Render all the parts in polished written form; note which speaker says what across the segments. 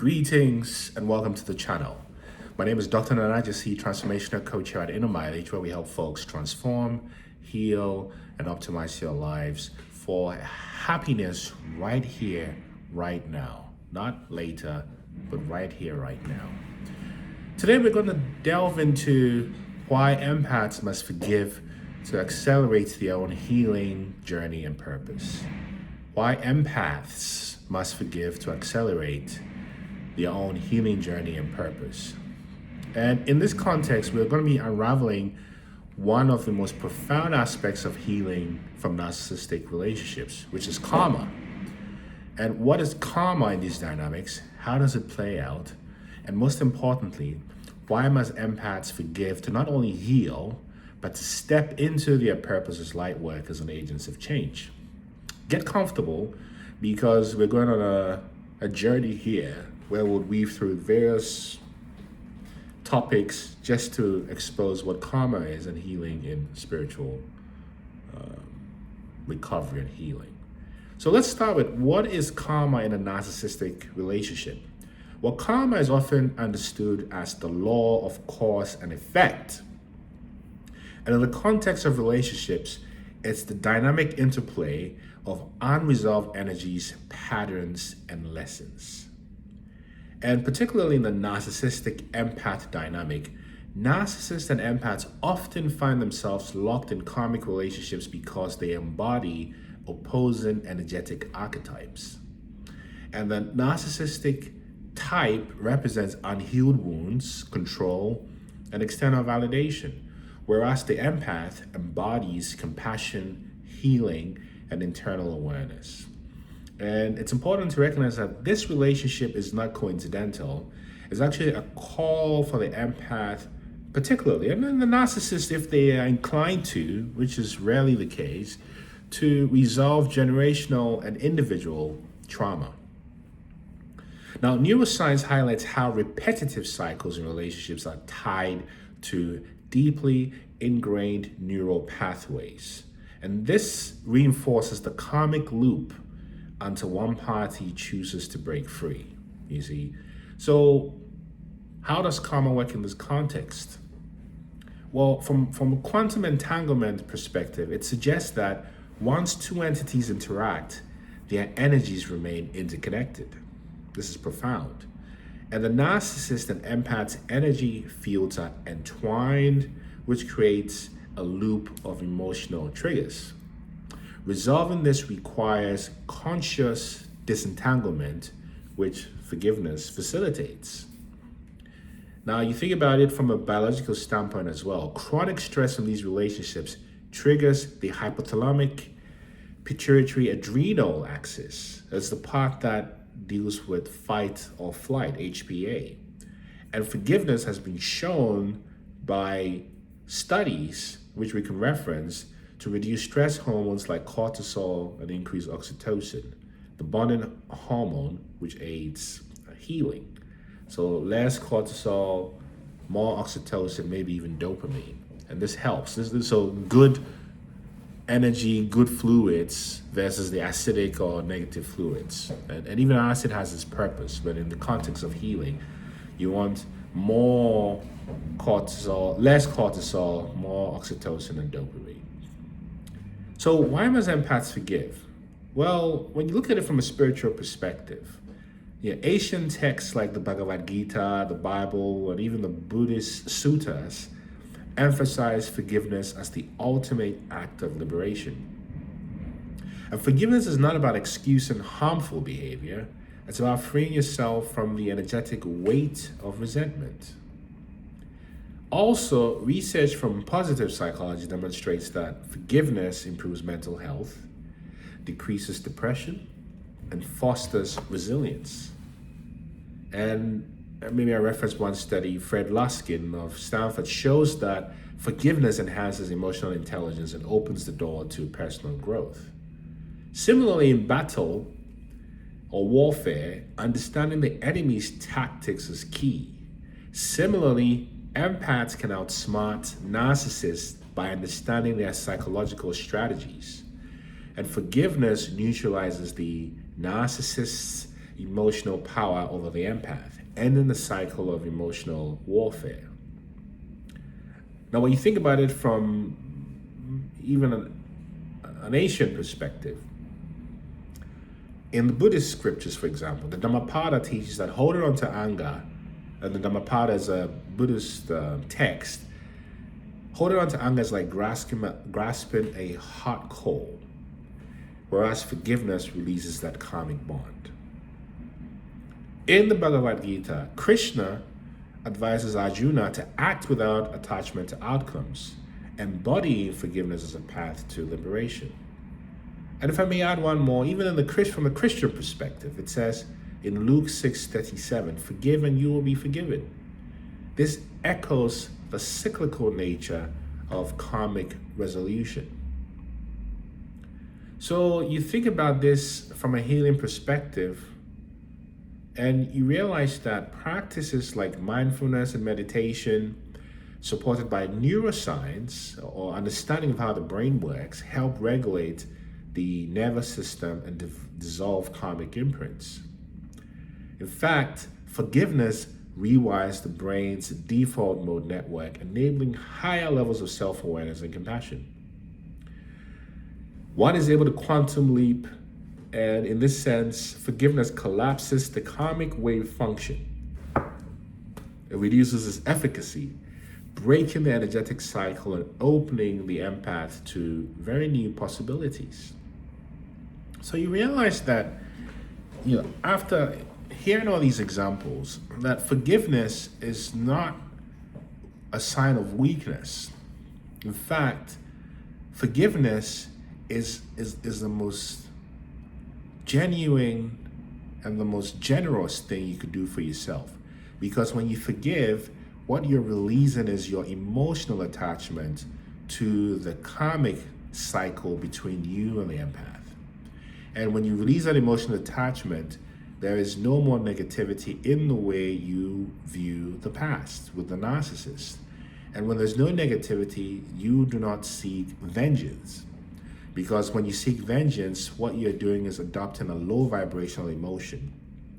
Speaker 1: Greetings and welcome to the channel. My name is Dr. Nana Gyesie, transformational coach here at Inner Mileage, where we help folks transform, heal, and optimize your lives for happiness right here, right now. Not later, but right here, right now. Today we're going to delve into why empaths must forgive to accelerate their own healing journey and purpose. Why empaths must forgive to accelerate their own healing journey and purpose. And in this context, we're going to be unraveling one of the most profound aspects of healing from narcissistic relationships, which is karma. And what is karma in these dynamics? How does it play out? And most importantly, why must empaths forgive to not only heal, but to step into their purpose as light workers and agents of change? Get comfortable, because we're going on a journey here where we'll weave through various topics just to expose what karma is and healing in spiritual recovery and healing. So let's start with, what is karma in a narcissistic relationship? Well, karma is often understood as the law of cause and effect. And in the context of relationships, it's the dynamic interplay of unresolved energies, patterns, and lessons. And particularly in the narcissistic empath dynamic, narcissists and empaths often find themselves locked in karmic relationships because they embody opposing energetic archetypes. And the narcissistic type represents unhealed wounds, control, and external validation, whereas the empath embodies compassion, healing, and internal awareness. And it's important to recognize that this relationship is not coincidental. It's actually a call for the empath, particularly, and then the narcissist, if they are inclined to, which is rarely the case, to resolve generational and individual trauma. Now, neuroscience highlights how repetitive cycles in relationships are tied to deeply ingrained neural pathways. And this reinforces the karmic loop until one party chooses to break free, you see. So how does karma work in this context? Well, from a quantum entanglement perspective, it suggests that once two entities interact, their energies remain interconnected. This is profound. And the narcissist and empath's energy fields are entwined, which creates a loop of emotional triggers. Resolving this requires conscious disentanglement, which forgiveness facilitates. Now, you think about it from a biological standpoint as well. Chronic stress in these relationships triggers the hypothalamic pituitary adrenal axis. That's the part that deals with fight or flight, HPA. And forgiveness has been shown by studies, which we can reference, to reduce stress hormones like cortisol and increase oxytocin, the bonding hormone which aids healing. So less cortisol, more oxytocin, maybe even dopamine. And this helps. So good energy, good fluids versus the acidic or negative fluids. And even acid has its purpose, but in the context of healing, you want more cortisol, less cortisol, more oxytocin and dopamine. So why must empaths forgive? Well, when you look at it from a spiritual perspective, Asian texts like the Bhagavad Gita, the Bible, and even the Buddhist suttas emphasize forgiveness as the ultimate act of liberation. And forgiveness is not about excusing harmful behavior. It's about freeing yourself from the energetic weight of resentment. Also, research from positive psychology demonstrates that forgiveness improves mental health, decreases depression, and fosters resilience. And maybe I reference one study, Fred Luskin of Stanford shows that forgiveness enhances emotional intelligence and opens the door to personal growth. Similarly, in battle or warfare, understanding the enemy's tactics is key. Similarly, empaths can outsmart narcissists by understanding their psychological strategies. And forgiveness neutralizes the narcissist's emotional power over the empath, ending the cycle of emotional warfare. Now, when you think about it from even an Asian perspective, in the Buddhist scriptures, for example, the Dhammapada teaches that holding on to anger, and the Dhammapada is a Buddhist text, holding on to anger is like grasping a hot coal, whereas forgiveness releases that karmic bond. In the Bhagavad Gita, Krishna advises Arjuna to act without attachment to outcomes, embodying forgiveness as a path to liberation. And if I may add one more, even from a Christian perspective, it says in Luke 6:37, "Forgive and you will be forgiven." This echoes the cyclical nature of karmic resolution. So you think about this from a healing perspective, and you realize that practices like mindfulness and meditation, supported by neuroscience or understanding of how the brain works, help regulate the nervous system and dissolve karmic imprints. In fact, forgiveness rewires the brain's default mode network, enabling higher levels of self-awareness and compassion. One is able to quantum leap, and in this sense, forgiveness collapses the karmic wave function. It reduces its efficacy, breaking the energetic cycle and opening the empath to very new possibilities. So you realize that, after hearing all these examples, that forgiveness is not a sign of weakness. In fact, forgiveness is the most genuine and the most generous thing you could do for yourself. Because when you forgive, what you're releasing is your emotional attachment to the karmic cycle between you and the empath. And when you release that emotional attachment, there is no more negativity in the way you view the past with the narcissist. And when there's no negativity, you do not seek vengeance. Because when you seek vengeance, what you're doing is adopting a low vibrational emotion.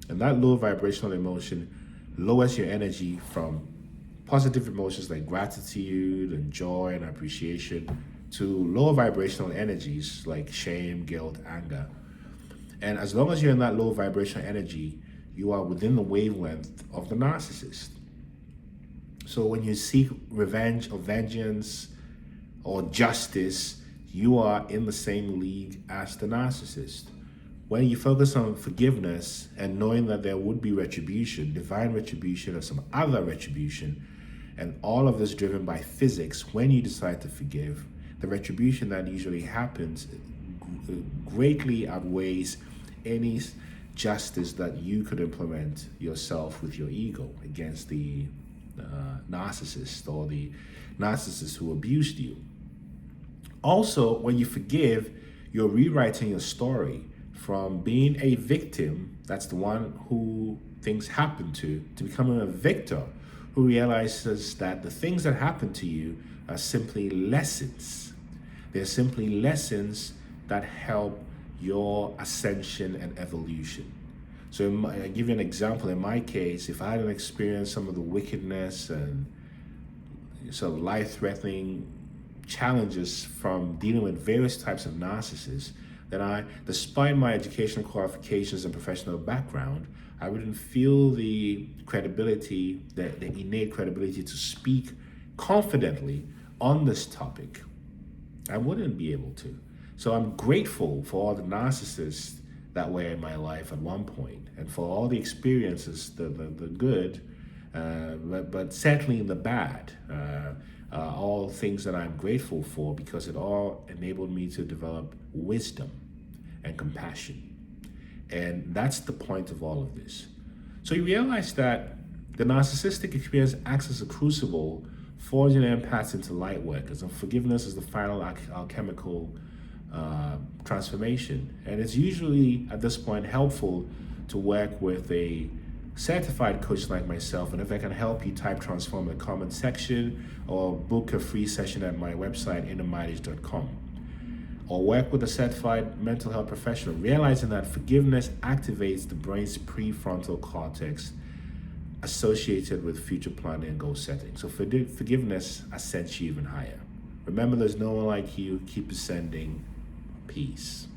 Speaker 1: And that low vibrational emotion lowers your energy from positive emotions like gratitude and joy and appreciation to lower vibrational energies like shame, guilt, anger. And as long as you're in that low vibrational energy, you are within the wavelength of the narcissist. So when you seek revenge or vengeance or justice, you are in the same league as the narcissist. When you focus on forgiveness and knowing that there would be retribution, divine retribution or some other retribution, and all of this driven by physics, when you decide to forgive, the retribution that usually happens greatly outweighs any justice that you could implement yourself with your ego against the narcissist or the narcissist who abused you. Also, when you forgive, you're rewriting your story from being a victim, that's the one who things happen to becoming a victor who realizes that the things that happen to you are simply lessons. They're simply lessons that help your ascension and evolution. So I give you an example. In my case, if I hadn't experienced some of the wickedness and sort of life-threatening challenges from dealing with various types of narcissists, then I, despite my educational qualifications and professional background, I wouldn't feel the credibility, the innate credibility to speak confidently on this topic. I wouldn't be able to. So I'm grateful for all the narcissists that were in my life at one point, and for all the experiences, the good, but certainly the bad, all things that I'm grateful for, because it all enabled me to develop wisdom and compassion. And that's the point of all of this. So you realize that the narcissistic experience acts as a crucible, forging empaths into light workers, and forgiveness is the final alchemical transformation. And it's usually at this point helpful to work with a certified coach like myself. And if I can help you, type transform in the comment section or book a free session at my website, innermileage.com. or work with a certified mental health professional, realizing that forgiveness activates the brain's prefrontal cortex associated with future planning and goal setting. So forgiveness ascends you even higher. Remember, there's no one like you. Keep ascending. Peace.